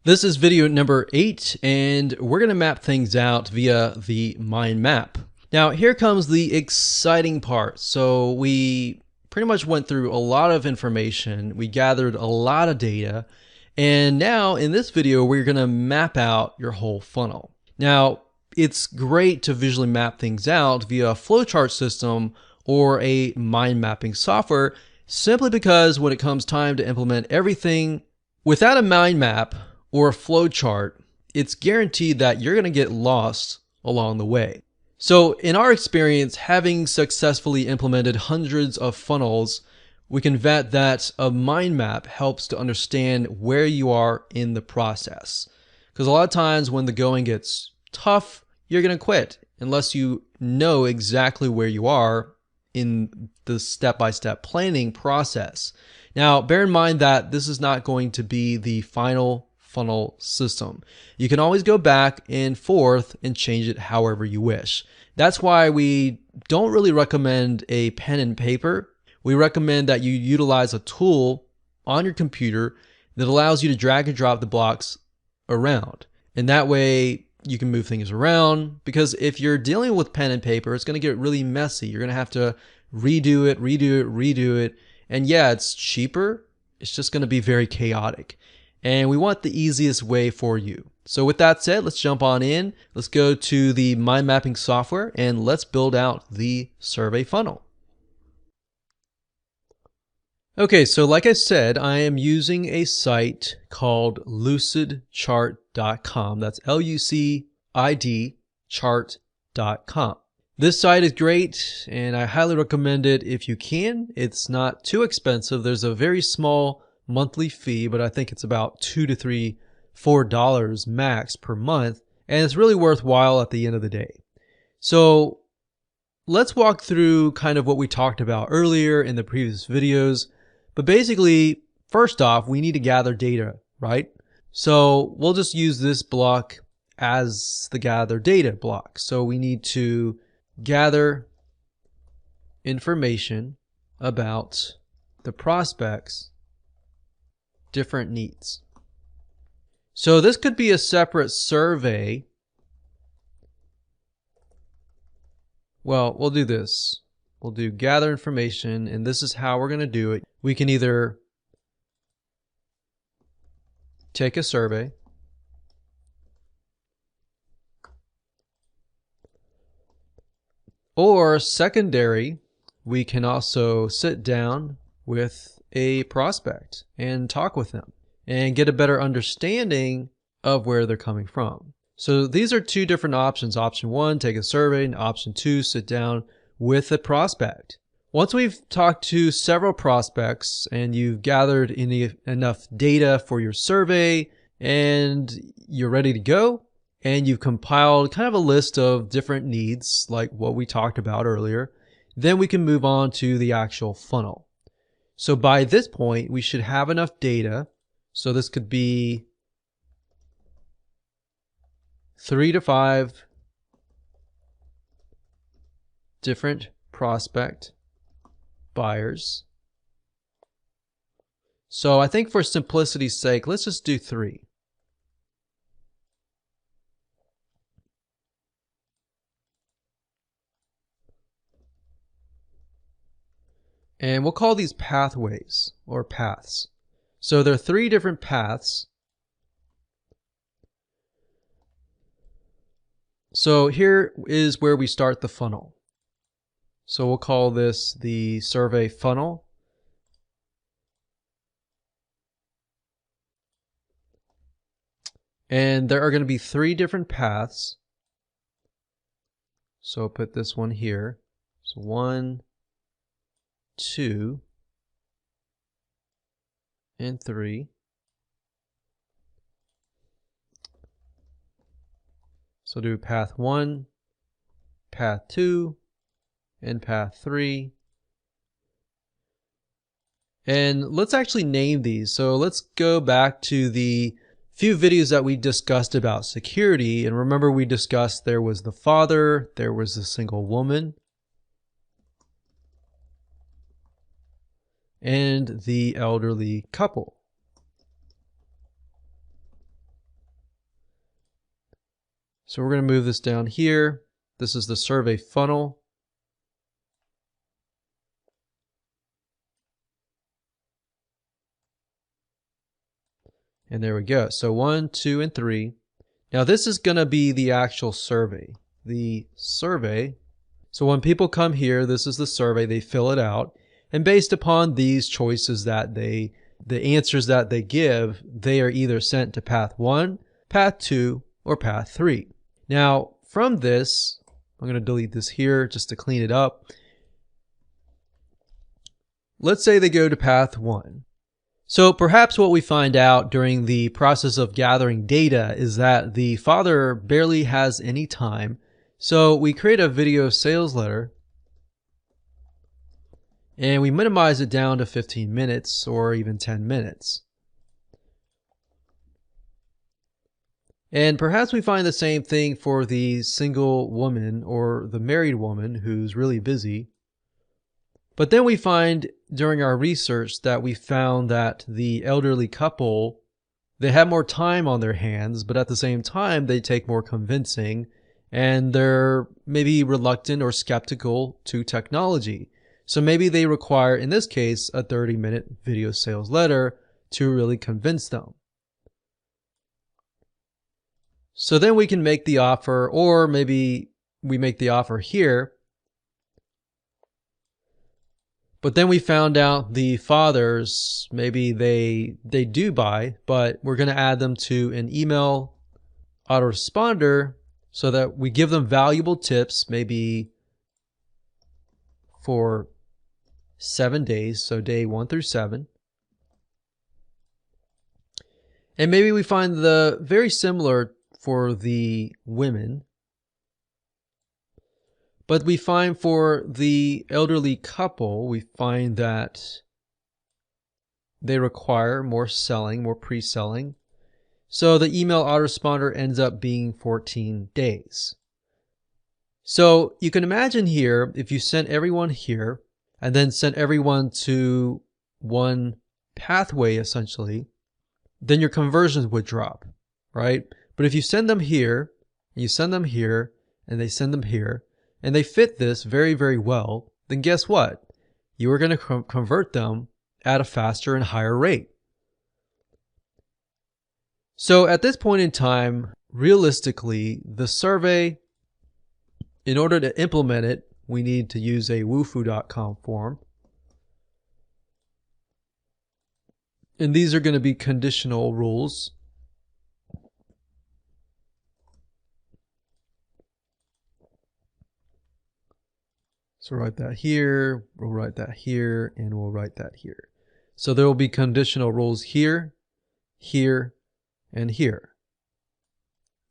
This is video number 8, and we're going to map things out via the mind map. Now, here comes the exciting part. So we pretty much went through a lot of information. We gathered a lot of data. And now in this video, we're going to map out your whole funnel. Now, it's great to visually map things out via a flowchart system or a mind mapping software, simply because when it comes time to implement everything without a mind map or a flowchart, it's guaranteed that you're going to get lost along the way. So in our experience, having successfully implemented hundreds of funnels, we can vet that a mind map helps to understand where you are in the process. Because a lot of times when the going gets tough, you're going to quit unless you know exactly where you are in the step-by-step planning process. Now, bear in mind that this is not going to be the final funnel system. You can always go back and forth and change it however you wish. That's why we don't really recommend a pen and paper. We recommend that you utilize a tool on your computer that allows you to drag and drop the blocks around. And that way you can move things around, because if you're dealing with pen and paper, it's going to get really messy. You're going to have to redo it. And yeah, it's cheaper. It's just going to be very chaotic. and we want the easiest way for you. So with that said, let's jump on in. Let's go to the mind mapping software and let's build out the survey funnel. Okay, so like I said, I am using a site called lucidchart.com. That's L-U-C-I-D chart.com. This site is great and I highly recommend it if you can. It's not too expensive. There's a very small monthly fee, but I think it's about $2 to $4 max per month, and it's really worthwhile at the end of the day. So let's walk through kind of what we talked about earlier in the previous videos. But basically, first off, we need to gather data, right? So we'll just use this block as the gather data block. So we need to gather information about the prospect's different needs. So this could be a separate survey. Well, we'll do this. We'll do gather information, and this is how we're going to do it. We can either take a survey, or secondary, we can also sit down with a prospect and talk with them and get a better understanding of where they're coming from. So these are two different options. Option one, take a survey, and option two, sit down with a prospect. Once we've talked to several prospects and you've gathered enough data for your survey and you're ready to go, and you've compiled kind of a list of different needs like what we talked about earlier, then we can move on to the actual funnel. So by this point, we should have enough data. So this could be 3 to 5 different prospect buyers. So I think for simplicity's sake, let's just do 3. And we'll call these pathways or paths. So there are 3 different paths. So here is where we start the funnel. So we'll call this the survey funnel. And there are going to be 3 different paths. So I'll put this one here. So 1, 2, and 3. So do path 1, path 2, and path 3. And let's actually name these. So let's go back to the few videos that we discussed about security. And remember, we discussed there was the father, there was the single woman, and the elderly couple. So we're going to move this down here. This is the survey funnel. And there we go. So 1, 2, and 3. Now this is going to be the actual survey. The survey. So when people come here, this is the survey. They fill it out. And based upon these choices that the answers that they give, they are either sent to path 1, path 2, or path 3. Now from this, I'm going to delete this here just to clean it up. Let's say they go to path 1. So perhaps what we find out during the process of gathering data is that the father barely has any time. So we create a video sales letter and we minimize it down to 15 minutes or even 10 minutes. And perhaps we find the same thing for the single woman or the married woman who's really busy. But then we find during our research that we found that the elderly couple, they have more time on their hands, but at the same time, they take more convincing and they're maybe reluctant or skeptical to technology. So maybe they require, in this case, a 30-minute video sales letter to really convince them. So then we can make the offer, or maybe we make the offer here. But then we found out the fathers, maybe they do buy, but we're going to add them to an email autoresponder so that we give them valuable tips, maybe for 7 days, so day 1 through 7. And maybe we find the very similar for the women, but we find for the elderly couple, we find that they require more selling, more pre-selling. So the email autoresponder ends up being 14 days. So you can imagine here, if you sent everyone here and then sent everyone to one pathway essentially, then your conversions would drop, right? But if you send them here, and you send them here, and they send them here, and they fit this very, very well, then guess what? You are going to convert them at a faster and higher rate. So at this point in time, realistically, the survey, in order to implement it, we need to use a wufoo.com form. And these are going to be conditional rules. So write that here, we'll write that here, and we'll write that here. So there will be conditional rules here, here, and here.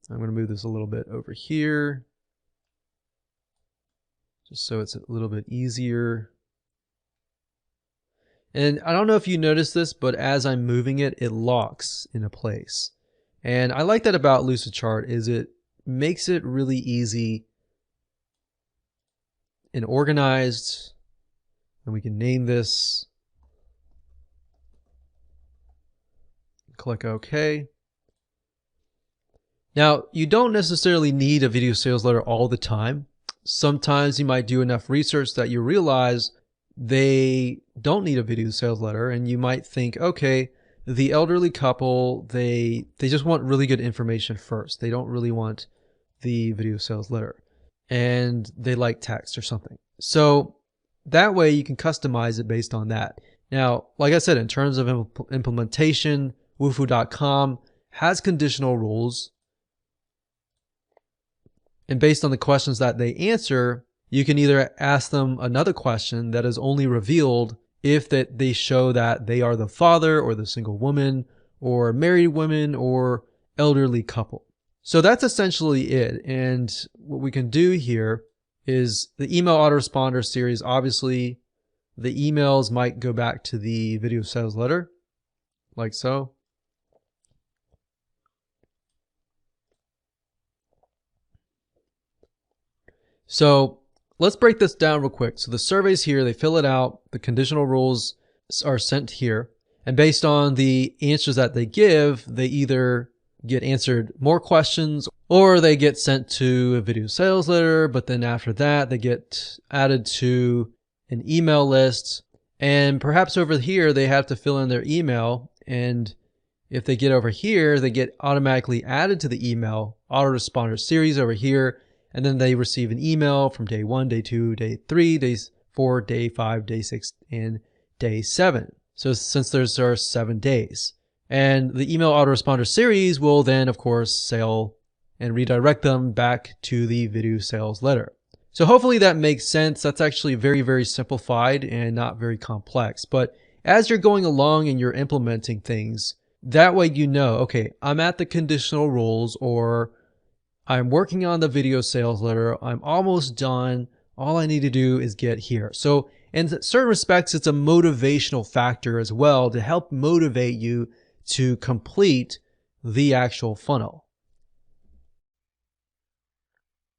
I'm going to move this a little bit over here, just so it's a little bit easier. And I don't know if you noticed this, but as I'm moving it, it locks into place. And I like that about Lucidchart is it makes it really easy and organized. And we can name this. Click OK. Now, you don't necessarily need a video sales letter all the time. Sometimes you might do enough research that you realize they don't need a video sales letter, and you might think, okay, the elderly couple, they just want really good information first. They don't really want the video sales letter, and they like text or something. So that way you can customize it based on that. Now, like I said, in terms of implementation, wufoo.com has conditional rules, and based on the questions that they answer, you can either ask them another question that is only revealed if that they show that they are the father or the single woman or married women or elderly couple. So that's essentially it. And what we can do here is the email autoresponder series. Obviously, the emails might go back to the video sales letter, like so. So let's break this down real quick. So the survey's here, they fill it out, the conditional rules are sent here, and based on the answers that they give, they either get answered more questions or they get sent to a video sales letter, but then after that they get added to an email list, and perhaps over here they have to fill in their email, and if they get over here, they get automatically added to the email autoresponder series over here. And then they receive an email from day 1, day 2, day 3, day 4, day 5, day 6, and day 7. So since there are 7 days. And the email autoresponder series will then, of course, sell and redirect them back to the video sales letter. So hopefully that makes sense. That's actually very, very simplified and not very complex. But as you're going along and you're implementing things, that way you know, okay, I'm at the conditional rules, or I'm working on the video sales letter. I'm almost done. All I need to do is get here. So in certain respects, it's a motivational factor as well to help motivate you to complete the actual funnel.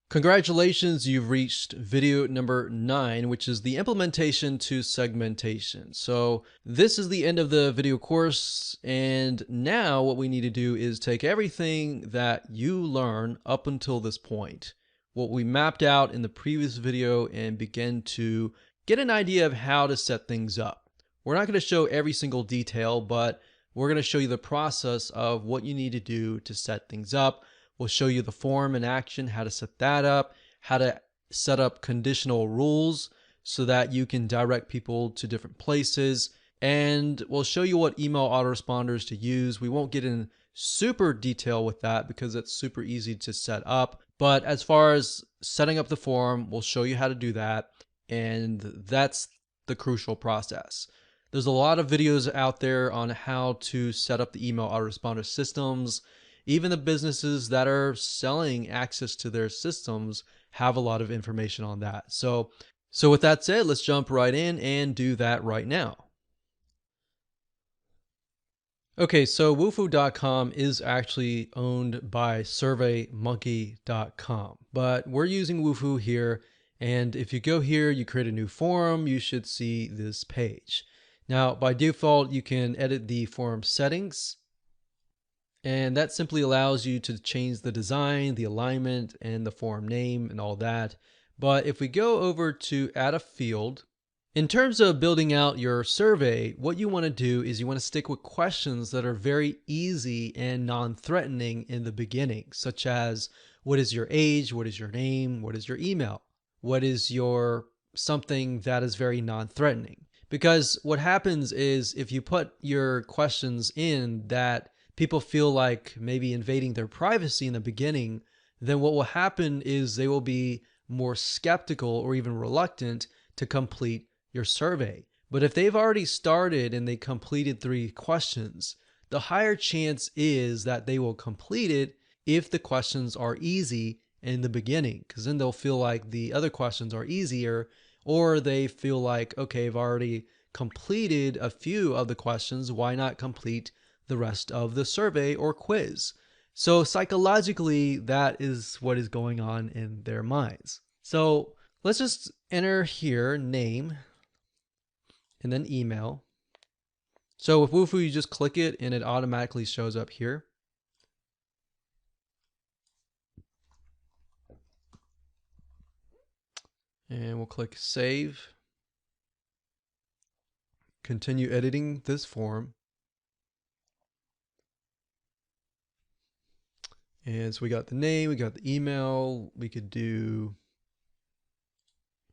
Congratulations, you've reached video number 9, which is the implementation to segmentation. So this is the end of the video course, and now what we need to do is take everything that you learn up until this point, what we mapped out in the previous video, and begin to get an idea of how to set things up. We're not going to show every single detail, but we're going to show you the process of what you need to do to set things up. We'll show you the form in action, how to set that up, how to set up conditional rules so that you can direct people to different places. And we'll show you what email autoresponders to use. We won't get in super detail with that because it's super easy to set up. But as far as setting up the form, we'll show you how to do that. And that's the crucial process. There's a lot of videos out there on how to set up the email autoresponder systems. Even the businesses that are selling access to their systems have a lot of information on that. So with that said, let's jump right in and do that right now. Okay, so Wufoo.com is actually owned by SurveyMonkey.com, but we're using Wufoo here. And if you go here, you create a new forum, you should see this page. Now, by default, you can edit the forum settings, and that simply allows you to change the design, the alignment, and the forum name and all that. But if we go over to add a field, in terms of building out your survey, what you want to do is you want to stick with questions that are very easy and non-threatening in the beginning, such as what is your age, what is your name, what is your email, what is your something that is very non-threatening. Because what happens is if you put your questions in that people feel like maybe invading their privacy in the beginning, then what will happen is they will be more skeptical or even reluctant to complete your survey. But if they've already started and they completed 3 questions, the higher chance is that they will complete it if the questions are easy in the beginning, because then they'll feel like the other questions are easier, or they feel like, okay, I've already completed a few of the questions, why not complete the rest of the survey or quiz? So psychologically, that is what is going on in their minds. So let's just enter here name and then email. So with Wufoo, you just click it and it automatically shows up here. And we'll click save. Continue editing this form. And so we got the name, we got the email, we could do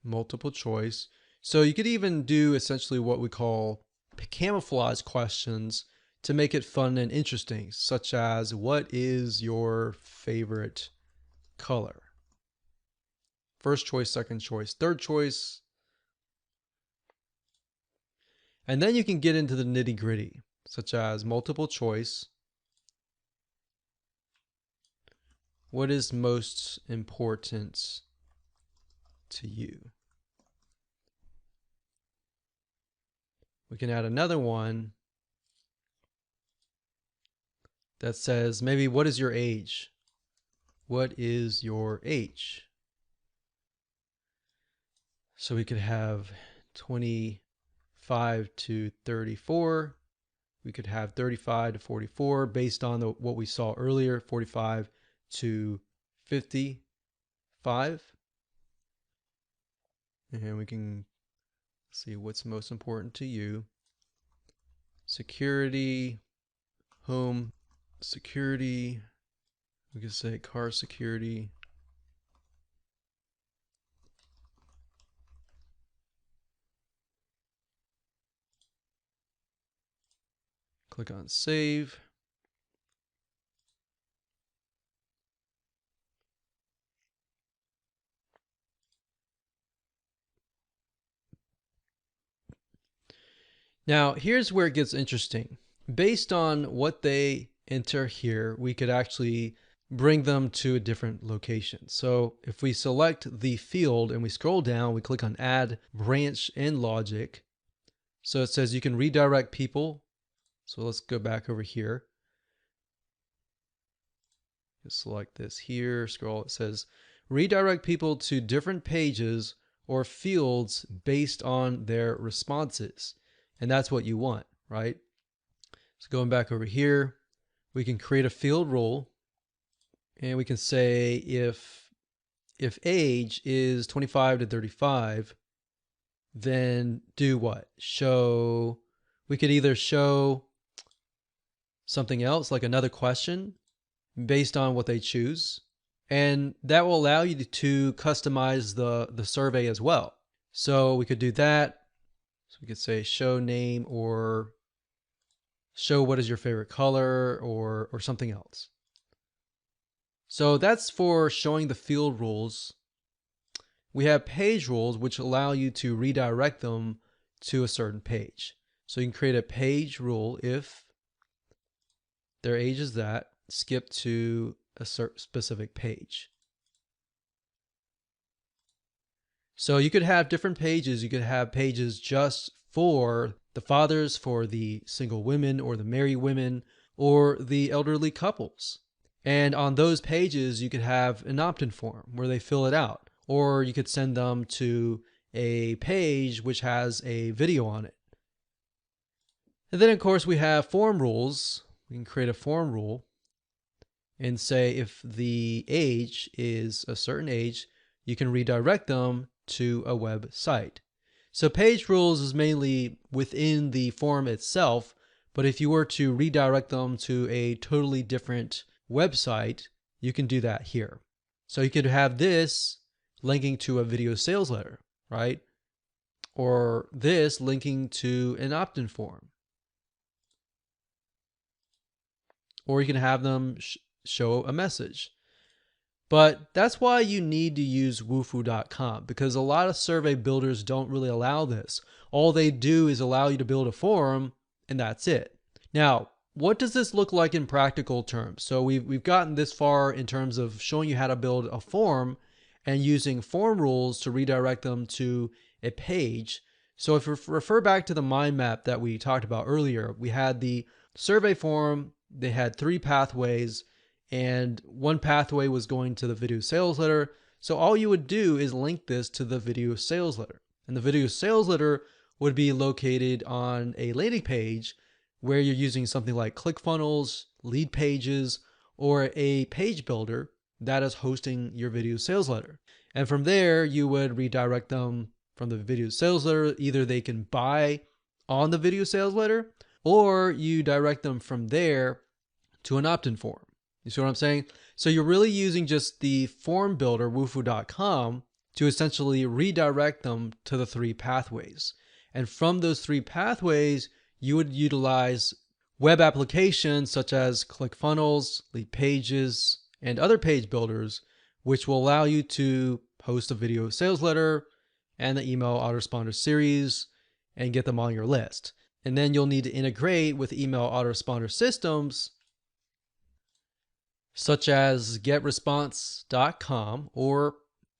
multiple choice. So you could even do essentially what we call camouflage questions to make it fun and interesting, such as what is your favorite color? First choice, second choice, third choice. And then you can get into the nitty-gritty, such as multiple choice. What is most important to you? We can add another one that says maybe what is your age? What is your age? So we could have 25 to 34. We could have 35 to 44 based on what we saw earlier, 45 to 55. And we can see what's most important to you. Security, home security. We could say car security. Click on save. Now, here's where it gets interesting. Based on what they enter here, we could actually bring them to a different location. So if we select the field and we scroll down, we click on add branch and logic. So it says you can redirect people. So let's go back over here. Just select this here, scroll. It says redirect people to different pages or fields based on their responses. And that's what you want, right? So going back over here, we can create a field rule and we can say if age is 25 to 35, then do what? Show, we could either show something else like another question, based on what they choose. And that will allow you to customize the survey as well. So we could do that. So we could say show name or show what is your favorite color or something else. So that's for showing the field rules. We have page rules, which allow you to redirect them to a certain page. So you can create a page rule if their age is that, skip to a specific page. So you could have different pages. You could have pages just for the fathers, for the single women or the married women or the elderly couples. And on those pages, you could have an opt-in form where they fill it out. Or you could send them to a page which has a video on it. And then, of course, we have form rules. We can create a form rule and say if the age is a certain age, you can redirect them to a website. So page rules is mainly within the form itself, but if you were to redirect them to a totally different website, you can do that here. So you could have this linking to a video sales letter, right? Or this linking to an opt-in form. Or you can have them show a message. But that's why you need to use wufoo.com, because a lot of survey builders don't really allow this. All they do is allow you to build a form, and that's it. Now, what does this look like in practical terms? So we've gotten this far in terms of showing you how to build a form and using form rules to redirect them to a page. So if we refer back to the mind map that we talked about earlier, we had the survey form. They had 3 pathways, and one pathway was going to the video sales letter. So all you would do is link this to the video sales letter. And the video sales letter would be located on a landing page where you're using something like ClickFunnels, Lead Pages, or a page builder that is hosting your video sales letter. And from there, you would redirect them from the video sales letter. Either they can buy on the video sales letter, or you direct them from there to an opt-in form. You see what I'm saying? So you're really using just the form builder, wufoo.com, to essentially redirect them to the 3 pathways. And from those 3 pathways, you would utilize web applications such as ClickFunnels, Lead Pages, and other page builders, which will allow you to host a video sales letter and the email autoresponder series and get them on your list. And then you'll need to integrate with email autoresponder systems such as getresponse.com or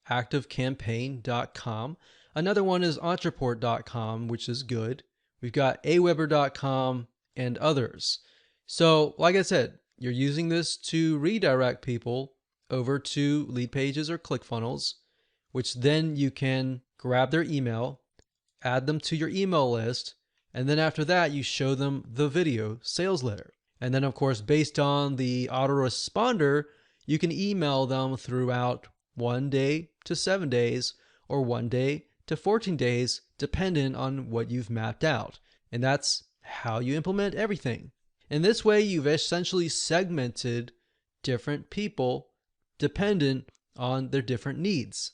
activecampaign.com. Another one is entreport.com, which is good. We've got aweber.com and others. So like I said, you're using this to redirect people over to Lead Pages or ClickFunnels, which then you can grab their email, add them to your email list, and then after that, you show them the video sales letter. And then, of course, based on the autoresponder, you can email them throughout 1 day to 7 days or 1 day to 14 days, depending on what you've mapped out. And that's how you implement everything. In this way, you've essentially segmented different people dependent on their different needs.